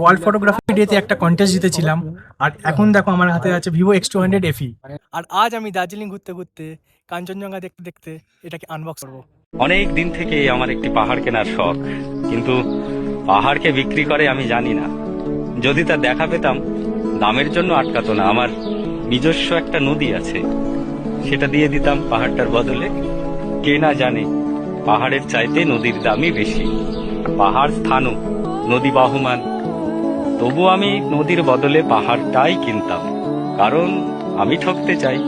World photography ডেতে একটা contest জিতেছিলাম, আর এখন দেখো আমার হাতে আছে ভিভো X200 FE। আর আজ আমি দার্জিলিং ঘুরতে ঘুরতে, কাঞ্চনজঙ্ঘা দেখতে দেখতে এটাকে আনবক্স করবো। অনেক দিন থেকে আমার একটি পাহাড় কেনার শখ, কিন্তু পাহাড়কে বিক্রি করে আমি জানি না। যদি তা দেখা পেতাম, দামের জন্য আটকাতো না। আমার নিজস্ব একটা নদী আছে, সেটা দিয়ে দিতাম পাহাড়টার বদলে। কে না জানে পাহাড়ের চাইতে নদীর দামই বেশি। পাহাড় স্থানু, নদী বাহমান। তবু আমি নদীর বদলে পাহাড়টাই কিনতাম, কারণ আমি ঠকতে চাই।